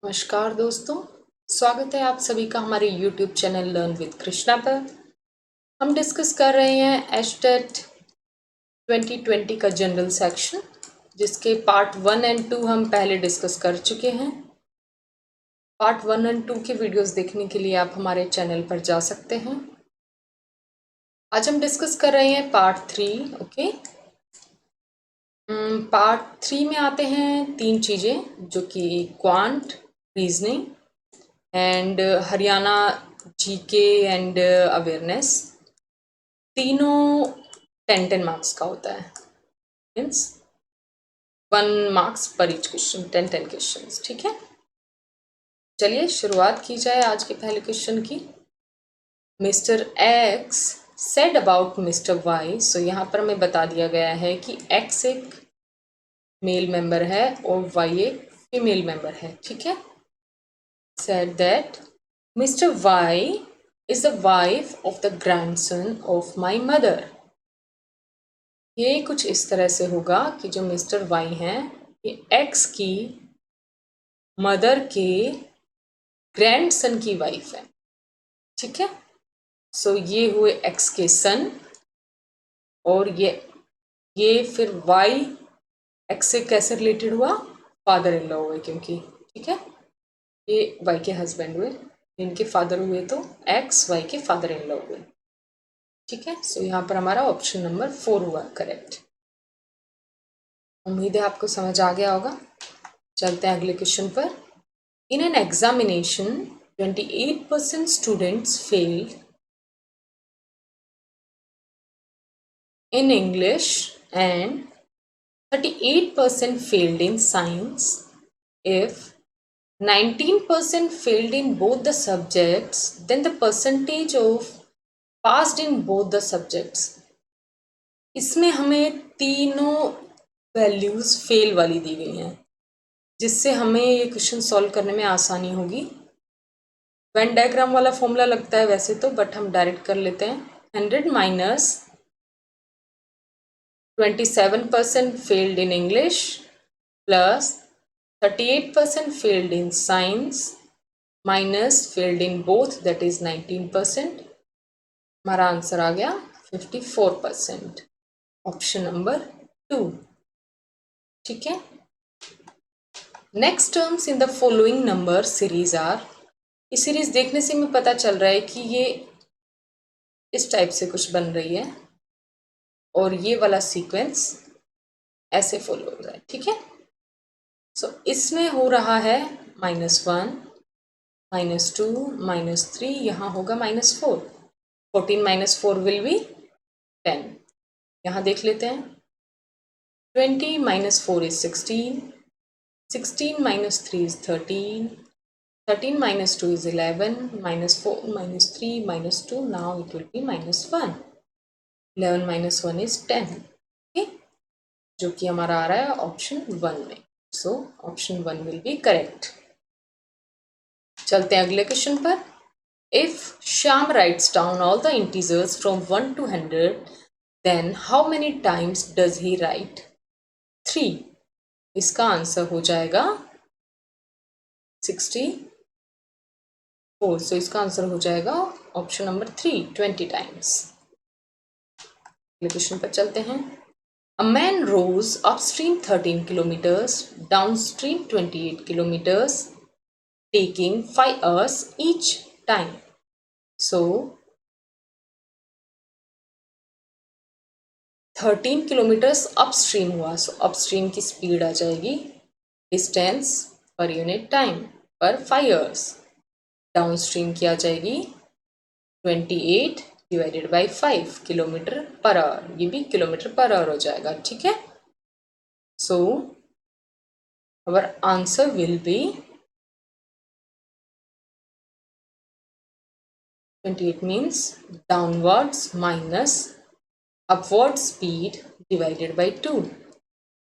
नमस्कार दोस्तों, स्वागत है आप सभी का हमारे YouTube channel learn with Krishna पर। हम डिस्कस कर रहे हैं एचटेट 2020 का जनरल सेक्शन, जिसके पार्ट 1 एंड 2 हम पहले डिस्कस कर चुके हैं। पार्ट 1 एंड 2 के वीडियोस देखने के लिए आप हमारे चैनल पर जा सकते हैं। आज हम डिस्कस कर रहे हैं पार्ट 3। ओके, पार्ट 3 में आते हैं 3 चीज़ें, जो कि quant, reasoning and Haryana GK and awareness. तीनों 10-10 मार्क्स का होता है, मीन्स 1 मार्क्स पर ईच क्वेश्चन, 10-10 क्वेश्चन। ठीक है, चलिए शुरुआत की जाए आज के पहले क्वेश्चन की। Mister X said about Mister Y. So यहाँ पर हमें बता दिया गया है कि एक्स एक मेल मेंबर है और वाई एक फीमेल मेंबर है। ठीक है, said that Mr. Y is the wife of the grandson of my mother. ये कुछ इस तरह से होगा कि जो मिस्टर वाई हैं ये एक्स की मदर के ग्रैंडसन की वाइफ है। ठीक है, सो ये हुए एक्स के सन और ये फिर वाई एक्स से कैसे रिलेटेड हुआ, फादर इन लॉ हुए क्योंकि। ठीक है, ये वाई के हस्बैंड हुए, इनके फादर हुए तो एक्स वाई के फादर इन लॉ हुए। ठीक है, सो यहाँ पर हमारा ऑप्शन नंबर 4 हुआ करेक्ट। उम्मीद है आपको समझ आ गया होगा। चलते हैं अगले क्वेश्चन पर। In an examination 28% students failed in English and 38% failed in science. If 19% failed in both the subjects, then the percentage of passed in both the subjects. इसमें हमें तीनों वैल्यूज फेल वाली दी गई हैं, जिससे हमें ये क्वेश्चन सॉल्व करने में आसानी होगी। वेन डायग्राम वाला फॉर्मूला लगता है वैसे तो, बट हम डायरेक्ट कर लेते हैं। 100 minus 27% failed in English plus 38% failed in science minus failed in both, that is 19%. हमारा आंसर आ गया 54%, ऑप्शन नंबर 2। ठीक है, next terms in the following number series are. इस सीरीज देखने से हमें पता चल रहा है कि ये इस टाइप से कुछ बन रही है और ये वाला सीक्वेंस ऐसे फॉलो हो रहा है। ठीक है, सो इसमें हो रहा है -1, -2, -3, यहाँ होगा -4। 14 - 4 विल बी 10। यहाँ देख लेते हैं। 20 - 4 is 16, 16 - 3 is 13, 13 - 2 is 11, -4 - 3 - 2, now it will be -1। 11 - 1 is 10। okay? जो कि हमारा आ रहा है ऑप्शन 1 में। So option 1 will be correct. चलते हैं अगले क्वेश्चन पर। If Shyam rights down all the integers from 1 to 100, then how many times does he write? 3। इसका आंसर हो जाएगा 64। सो इसका आंसर हो जाएगा ऑप्शन नंबर 3, 20 टाइम्स। क्वेश्चन पर चलते हैं। A man rows upstream 13 kilometers, downstream 28 kilometers, taking 5 hours each time. So 13 kilometres upstream हुआ, सो अपस्ट्रीम की स्पीड आ जाएगी डिस्टेंस पर यूनिट टाइम पर 5 आवर्स। डाउनस्ट्रीम की आ जाएगी 28 divided by 5 kilometre per hour, ये भी किलोमीटर पर आवर हो जाएगा। ठीक है, so our answer will be 28 means downwards minus upward speed divided by 2,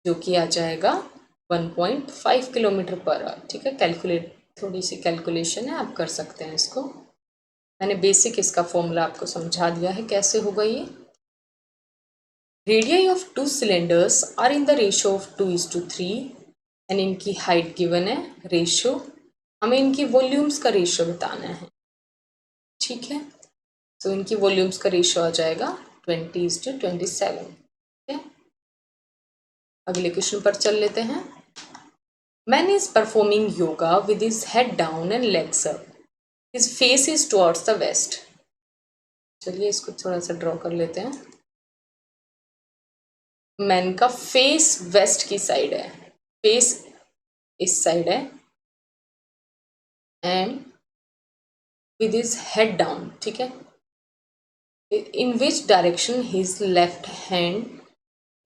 जो कि आ जाएगा 1.5 किलोमीटर पर आवर। ठीक है, थोड़ी सी कैलकुलेशन है, आप कर सकते हैं इसको। मैंने बेसिक इसका फॉर्मूला आपको समझा दिया है कैसे होगा ये। Radii of 2 cylinders are in the ratio of 2:3 and इनकी हाइट गिवन है, रेशियो हमें इनकी वॉल्यूम्स का रेशियो बताना है, ठीक है। तो इनकी वॉल्यूम्स का रेशियो आ जाएगा 20:27, ठीक है। अगले क्वेश्चन पर चल लेते हैं। Man is performing yoga with his head down and legs up, his face is towards the west. चलिए इसको थोड़ा सा ड्रॉ कर लेते हैं। मैन का फेस वेस्ट की साइड है, फेस इस साइड है, and with his head down, ठीक है। In which direction his left hand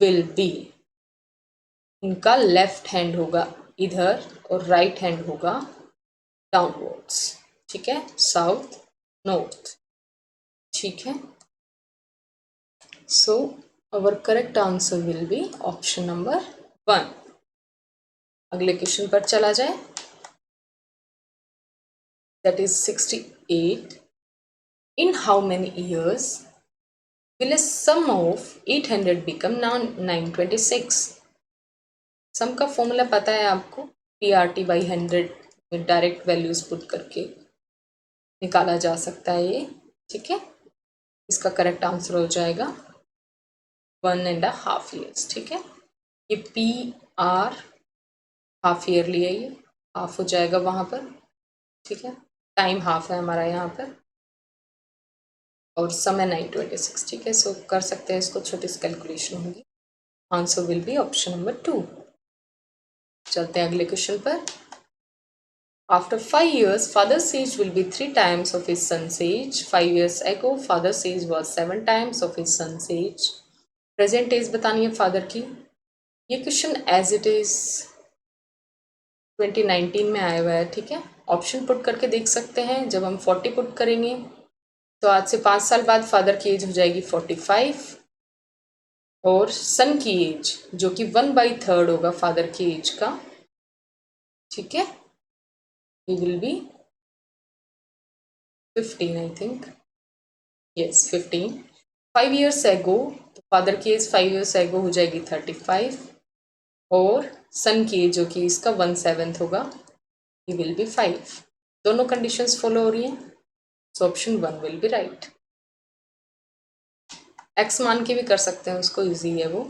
will be, इनका लेफ्ट हैंड होगा इधर और राइट हैंड होगा डाउनवर्ड्स, ठीक है, साउथ नॉर्थ, ठीक है। So our correct answer will be option number 1। अगले क्वेश्चन पर चला जाए। That is 68। In how many years will a sum of 800 become now 926? Sum का फॉर्मूला पता है आपको, PRT/100 में डायरेक्ट वैल्यूज पुट करके निकाला जा सकता है ये, ठीक है। इसका करेक्ट आंसर हो जाएगा 1.5 years, ठीक है। ये PR हाफ ईयरली है, ये हाफ हो जाएगा वहाँ पर, ठीक है। टाइम हाफ है हमारा यहाँ पर, और समय 926, ठीक है। सो कर सकते हैं इसको, छोटी सी कैलकुलेशन होगी। Answer will be option number 2। चलते हैं अगले क्वेश्चन पर। After 5 years, father's age will be 3 times of his son's age. 5 years ago, father's age was 7 times of his son's age. Present age बतानी है फादर की। ये question as it is 2019 में आया हुआ है, ठीक है। ऑप्शन पुट करके देख सकते हैं। जब हम 40 पुट करेंगे तो आज से 5 साल बाद फादर की एज हो जाएगी 45, और सन की एज जो कि 1/3 होगा फादर की एज का, ठीक है, he will be 15, I think. Yes, 15. 5 years ago, तो फादर की एज 5 years ago हो जाएगी 35, और सन की एज जो कि इसका 1/7 होगा, he will be 5। दोनों कंडीशंस फॉलो हो रही हैं, so option 1 will be right. X मान के भी कर सकते हैं उसको, इजी है वो।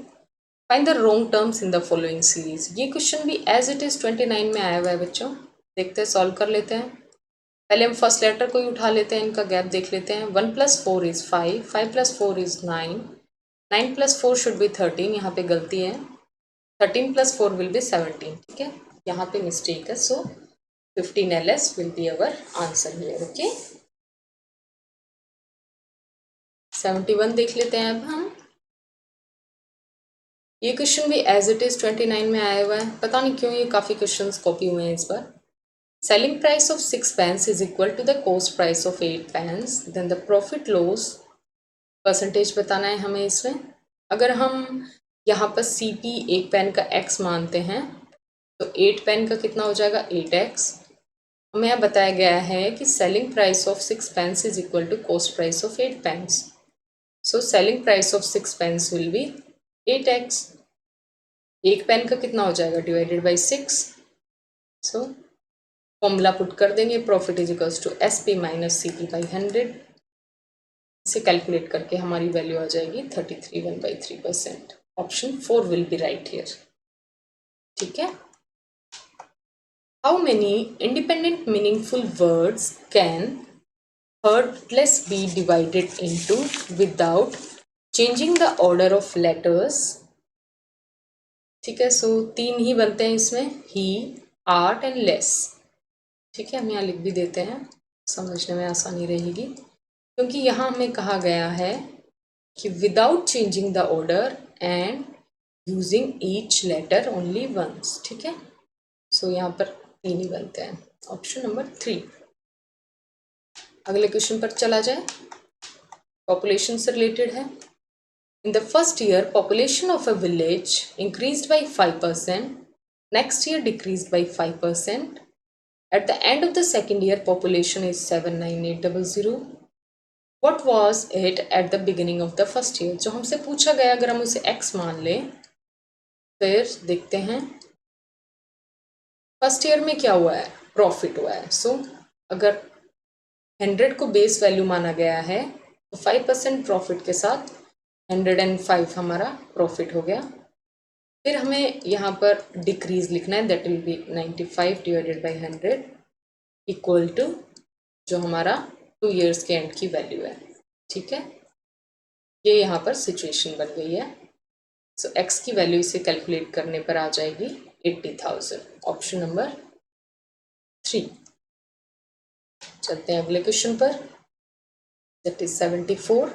Find the wrong terms in the following series. ये क्वेश्चन भी एज इट इज 29 में आया हुआ है बच्चों। देखते हैं, सॉल्व कर लेते हैं। पहले हम फर्स्ट लेटर को ही उठा लेते हैं, इनका गैप देख लेते हैं। 1 + 4 इज 5, 5 + 4 इज 9, 9 + 4 शुड बी 13, यहाँ पे गलती है। 13 + 4 विल बी 17, ठीक है, यहाँ पे मिस्टेक है। सो 15 LS will be our answer here, okay. 71 देख लेते हैं अब हम। ये क्वेश्चन भी एज इट इज 29 में आया हुआ है। पता नहीं क्यों ये काफ़ी क्वेश्चन कॉपी हुए हैं इस बार। Selling price of 6 pence is equal to the cost price of 8 pence, then the profit loss percentage बताना है हमें इसमें। अगर हम यहाँ पर CP 1 पेन का X मानते हैं तो 8 पेन का कितना हो जाएगा 8X। हमें यह बताया गया है कि selling price of 6 pence is equal to cost price of 8 pence, so selling price of 6 pence will be 8X। 1 pen का कितना हो जाएगा divided by 6, so formula put कर देंगे, profit is equals to SP - CP/100। इसे calculate करके हमारी value आ जाएगी 33 1/3%। Option 4 will be right here, ठीक है। How many independent meaningful words can wordless be divided into without changing the order of letters, ठीक है। सो 3 ही बनते हैं इसमें, ही, आर्ट एंड लेस, ठीक है। हम यहाँ लिख भी देते हैं, समझने में आसानी रहेगी, क्योंकि यहाँ हमें कहा गया है कि without changing the order and using each letter only once, ठीक है। सो यहाँ पर 3 ही बनते हैं, ऑप्शन नंबर 3। अगले क्वेश्चन पर चला जाए, पॉपुलेशन से रिलेटेड है। In the first year population of a village increased by 5%, next year decreased by 5%, at the end of the second year population is 79800. What was it at the beginning of the first year? जो हमसे पूछा गया, अगर हम उसे x मान लें, फिर देखते हैं फर्स्ट ईयर में क्या हुआ है। प्रॉफिट हुआ है। सो अगर 100 को बेस वैल्यू माना गया है तो 5% प्रॉफिट के साथ 105 हमारा प्रॉफिट हो गया। फिर हमें यहाँ पर डिक्रीज लिखना है, that will be 95 divided by 100 equal to जो हमारा 2 ईयर्स के एंड की वैल्यू है। ठीक है, ये यहाँ पर सिचुएशन बन गई है। सो एक्स की वैल्यू इसे कैलकुलेट करने पर आ जाएगी 80,000, ऑप्शन नंबर 3। चलते हैं अगले क्वेश्चन पर, दैट इज 74।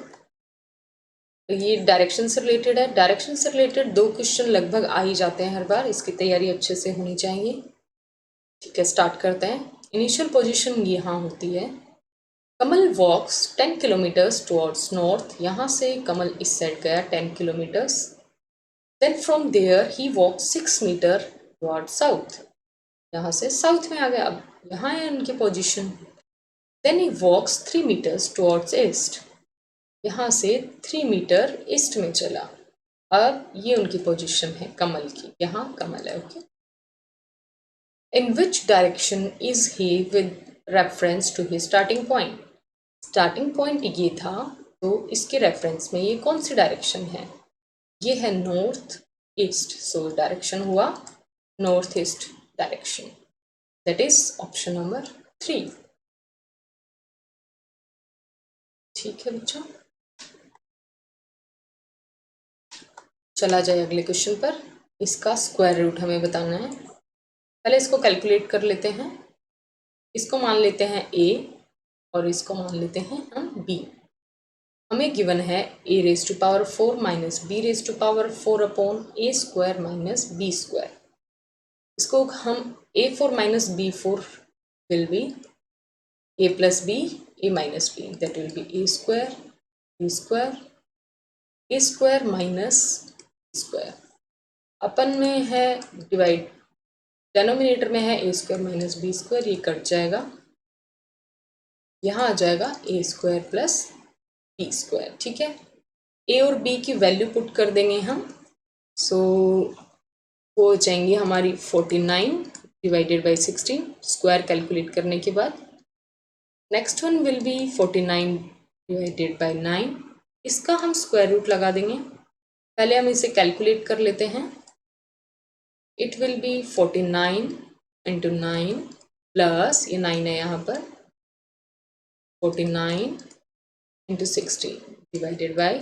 ये डायरेक्शन से रिलेटेड है। डायरेक्शन से रिलेटेड 2 क्वेश्चन लगभग आ ही जाते हैं हर बार, इसकी तैयारी अच्छे से होनी चाहिए। ठीक है, स्टार्ट करते हैं। इनिशियल पोजीशन यहाँ होती है, Kamal walks 10 kilometres towards north. यहाँ से कमल इस साइड गया 10 kilometres. Then from there he walk 6 metre towards south. यहाँ से साउथ में आ गया। अब यहाँ है उनकी position. Then he walks 3 metres towards east. यहाँ से 3 मीटर ईस्ट में चला। अब ये उनकी पोजीशन है कमल की, यहाँ कमल है। Okay, in which direction is he with reference to his starting point. Starting point ये था, तो इसके रेफरेंस में ये कौन सी डायरेक्शन है? ये है नॉर्थ ईस्ट। सो डायरेक्शन हुआ north east direction, that is option number 3। ठीक है बच्चों, चला जाए अगले क्वेश्चन पर। इसका स्क्वायर रूट हमें बताना है। पहले इसको कैलकुलेट कर लेते हैं। इसको मान लेते हैं a और इसको मान लेते हैं हम b। हमें गिवन है a⁴ minus b⁴ upon a square minus b square. इसको हम a4 minus b4 will be a plus b a minus b, that will be a square b स्क्वायर a square minus square. Upon में है divide, denominator में है a square minus b square, ये cut जाएगा। यहाँ आ जाएगा a square plus b square. ठीक है, a और b की वैल्यू पुट कर देंगे हम। सो वो हो जाएंगी हमारी 49 डिवाइडेड बाई 16 स्क्वायर कैलकुलेट करने के बाद। Next one will be 49 divided by 9। इसका हम स्क्वायर रूट लगा देंगे। पहले हम इसे कैलकुलेट कर लेते हैं। It will be 49 into 9 plus ये 9 है यहाँ पर 49 इंटू 16 डिवाइडेड बाई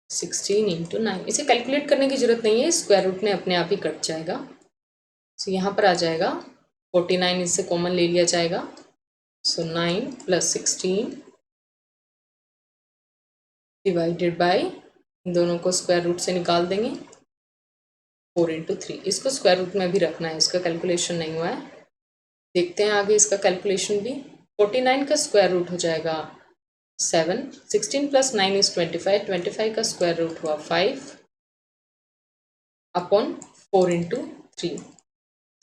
16 इंटू 9। इसे कैलकुलेट करने की जरूरत नहीं है, स्क्वायर रूट में अपने आप ही कट जाएगा। सो यहाँ पर आ जाएगा 49, इससे कॉमन ले लिया जाएगा। सो 9 प्लस 16 डिवाइडेड बाई, इन दोनों को स्क्वायर रूट से निकाल देंगे 4 इंटू 3। इसको स्क्वायर रूट में भी रखना है, इसका कैलकुलेशन नहीं हुआ है। देखते हैं आगे इसका कैलकुलेशन भी। 49 का स्क्वायर रूट हो जाएगा 7, 16 प्लस 9 इज 25, 25 का स्क्वायर रूट हुआ 5 अपॉन 4 इंटू 3,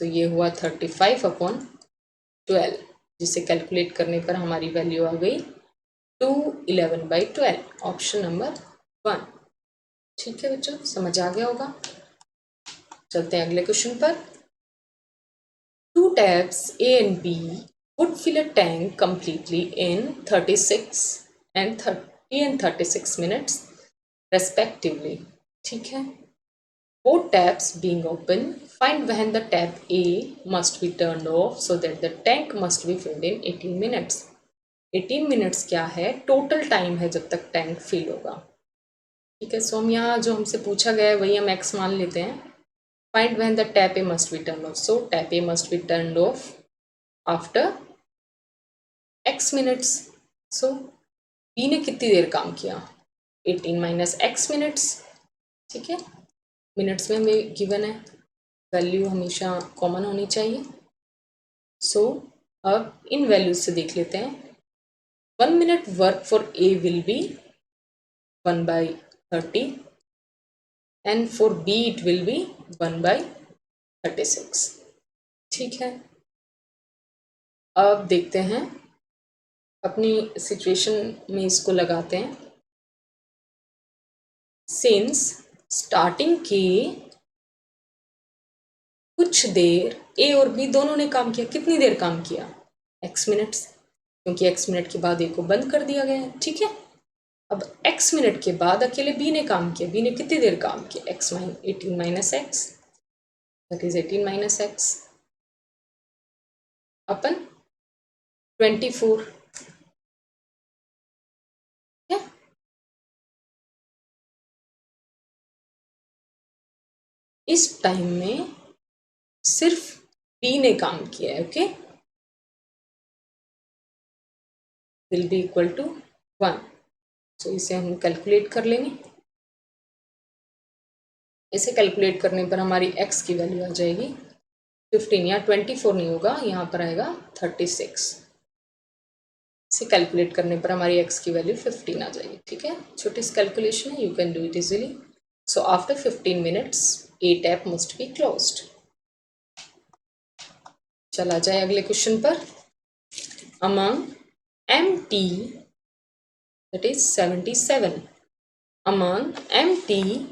तो ये हुआ 35 अपॉन 12, जिसे कैलकुलेट करने पर हमारी वैल्यू आ गई 211/12, ऑप्शन नंबर 1। ठीक है बच्चों, समझ आ गया होगा। चलते हैं अगले क्वेश्चन पर। 2 taps A and B would fill a tank completely in 30 and 36 minutes respectively. ठीक है, both taps being open, find when the tap A must be turned off so that the tank must be filled in 18 minutes. 18 minutes क्या है? Total time है जब तक tank fill होगा। ठीक है, सो हम यहाँ जो हमसे पूछा गया है वही हम x मान लेते हैं। Find when the tap A must be turned off. So tap A must be turned off after x minutes. So B ने कितनी देर काम किया? 18 माइनस x मिनट्स। ठीक है, मिनट्स में हमें गिवन है, वैल्यू हमेशा कॉमन होनी चाहिए। सो अब इन वैल्यूज से देख लेते हैं। 1 minute work for A will be 1/30 and for B it will be 1/36। ठीक है, अब देखते हैं, अपनी सिचुएशन में इसको लगाते हैं। सिंस स्टार्टिंग की कुछ देर ए और बी दोनों ने काम किया। कितनी देर काम किया? x मिनट्स, क्योंकि x मिनट के बाद ए को बंद कर दिया गया है। ठीक है, अब x मिनट के बाद अकेले b ने काम किया। b ने कितनी देर काम किया? 18 minus x, that is 18 minus x upon 24। इस टाइम में सिर्फ b ने काम किया है। Okay, will be equal to 1। तो इसे हम कैलकुलेट कर लेंगे। इसे कैलकुलेट करने पर हमारी x की वैल्यू आ जाएगी 15, या 24 नहीं होगा, यहाँ पर आएगा 36। इसे कैलकुलेट करने पर हमारी x की वैल्यू 15 आ जाएगी। ठीक है, छोटी सी कैलकुलेशन है, you can do it easily. So after 15 minutes A tap must be closed. चला जाए अगले क्वेश्चन पर। Among MT, that is 77, among MT,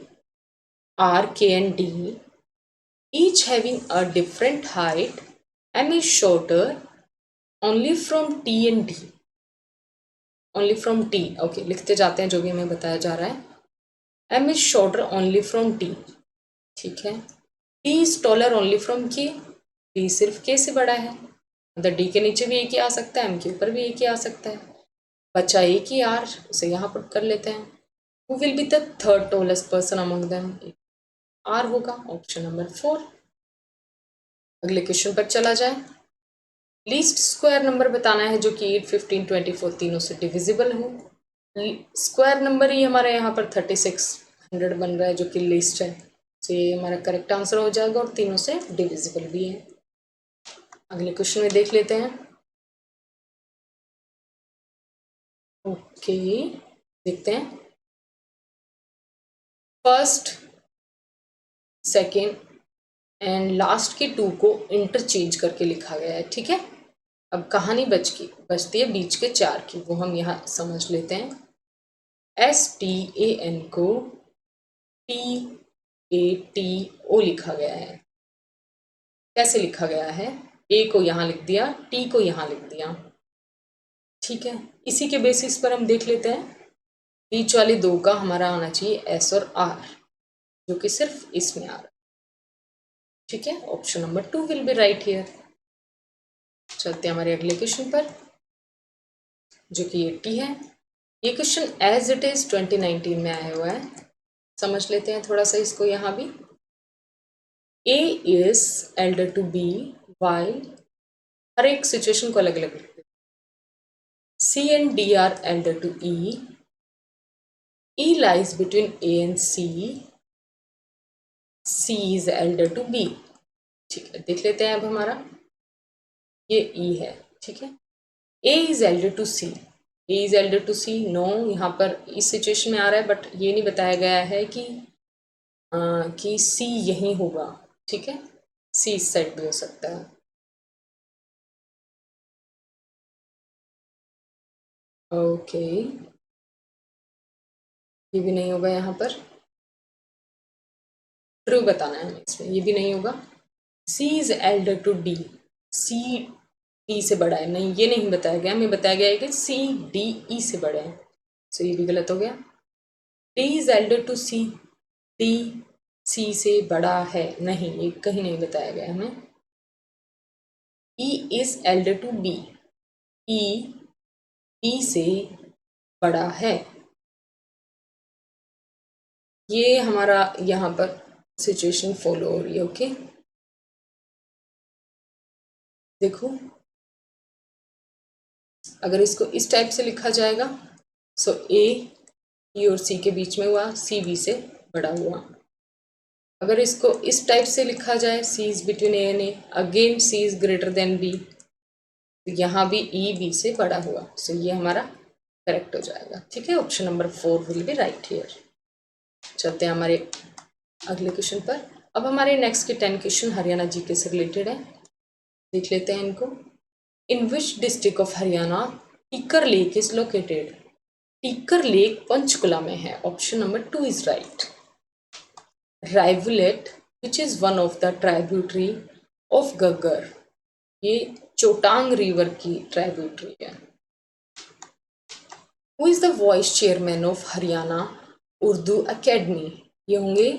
R, K and D, each having a different height, M is shorter only from T and D, only from T। okay, लिखते जाते हैं जो भी हमें बताया जा रहा है। M is shorter only from T, ठीक है। T is taller only from K, T सिर्फ K से बड़ा है, मतलब D के नीचे भी एक ही आ सकता है, M के ऊपर भी एक ही आ सकता है। बचा एक ही R, उसे यहाँ पुट कर लेते हैं। Who will be the third tallest person among them? R होगा, ऑप्शन नंबर 4। अगले क्वेश्चन पर चला जाए। लीस्ट स्क्वायर नंबर बताना है जो कि 8, 15, 24 तीनों से डिविजिबल हो। स्क्वायर नंबर ही हमारा यहाँ पर 3600 बन रहा है जो कि लीस्ट है, तो ये हमारा करेक्ट आंसर हो जाएगा और तीनों से डिविजिबल भी है। अगले क्वेश्चन में देख लेते हैं। ओके, देखते हैं। फर्स्ट, सेकेंड एंड लास्ट के 2 को इंटरचेंज करके लिखा गया है। ठीक है, अब कहानी बचती है बीच के 4 की, वो हम यहाँ समझ लेते हैं। STAN को TATO लिखा गया है। कैसे लिखा गया है? A को यहाँ लिख दिया, T को यहाँ लिख दिया। ठीक है, इसी के बेसिस पर हम देख लेते हैं। बीच वाले 2 का हमारा आना चाहिए S और R, जो कि सिर्फ इसमें आ रहा है। ठीक है, option number 2 will be right here. चलते हैं हमारे अगले क्वेश्चन पर जो कि 80 है। ये क्वेश्चन एज इट इज 2019 में आया हुआ है, समझ लेते हैं थोड़ा सा इसको। यहाँ भी A is elder to B while, हर एक सिचुएशन को अलग अलग लिखते हैं। C and D are elder to E, E lies between A and C, C is elder to B। ठीक है, देख लेते हैं अब हमारा ये E है। ठीक है, A is elder to C, A is elder to C। No, यहाँ पर इस सिचुएशन में आ रहा है, बट ये नहीं बताया गया है कि C यहीं होगा। ठीक है, C इस साइड भी हो सकता है। ओके, ये भी नहीं होगा यहाँ पर। ट्रू बताना है हमें इसमें, ये भी नहीं होगा। C is elder to D, C D से बड़ा है, नहीं ये नहीं बताया गया। हमें बताया गया है कि C D E से बड़ा है, तो ये भी गलत हो गया। D is elder to C, D C से बड़ा है, नहीं ये कहीं नहीं बताया गया हमें। E is elder to B, E B से बड़ा है। ये हमारा यहाँ पर सिचुएशन फॉलो हो रही है। ओके, देखो अगर इसको इस टाइप से लिखा जाएगा, सो A E और C के बीच में हुआ, C B से बड़ा हुआ। अगर इसको इस टाइप से लिखा जाए, C is between A and A, again C is greater than B, तो यहाँ भी E B से बड़ा हुआ, सो ये हमारा करेक्ट हो जाएगा। ठीक है, option number 4 will be right here. चलते हैं हमारे अगले क्वेश्चन पर। अब हमारे नेक्स्ट के 10 क्वेश्चन हरियाणा जीके से रिलेटेड है, देख लेते हैं इनको। In which district of Haryana Tikkar lake is located? Tikkar lake Panchkula में है, option number 2 is right. Rivulet which is one of the tributary of Ghaggar. ये चोटांग रिवर की ट्राइब्यूटरी है। Who is the vice chairman of Haryana Urdu academy? ये होंगे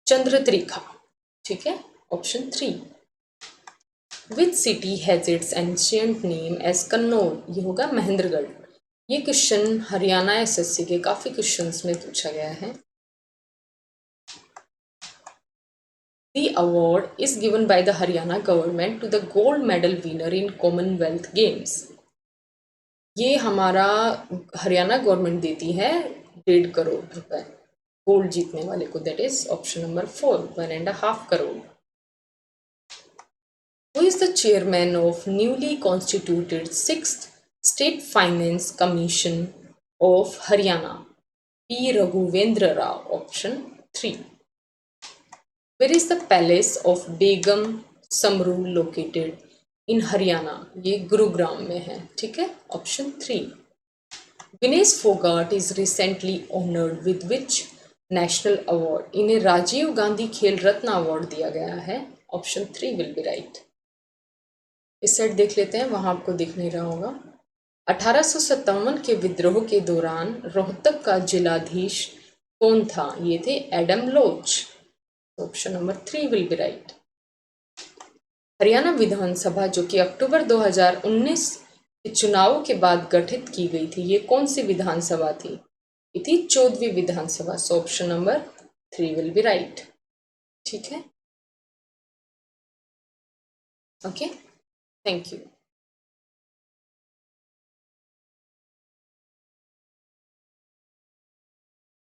चंद्र त्रिखा। ठीक है, option 3। Which city has its ancient name as Kannauj? ये होगा महेंद्रगढ़। ये क्वेश्चन हरियाणा एसएससी के काफ़ी क्वेश्चंस में पूछा गया है। The award is given by the Haryana government to the gold medal winner in Commonwealth Games. ये हमारा हरियाणा गवर्नमेंट देती है 1.5 करोड़ रुपए गोल्ड जीतने वाले को, that is option number 4, 1.5 crore. Who is the chairman of newly constituted 6th State Finance Commission of Haryana? P. Raghuvendra Rao, option 3. Where is the palace of Begum Samru located in Haryana? ये गुरुग्राम में है। ठीक है, option 3। Vinesh Fogart is recently honored with which national award? इन्हें राजीव गांधी खेल रत्न award दिया गया है। Option 3 will be right. इस साइड देख लेते हैं, वहां आपको दिख नहीं रहा होगा। 1857 के विद्रोह के दौरान रोहतक का जिलाधीश कौन था? ये थे Adam Loch. Option number 3 will be right. Haryana Vidhan Sabha जो कि अक्टूबर 2019 के चुनाव के बाद गठित की गई थी, ये कौन सी विधानसभा थी? ये थी 14वीं विधानसभा। So option number 3 will be right. ठीक है, ओके, थैंक यू।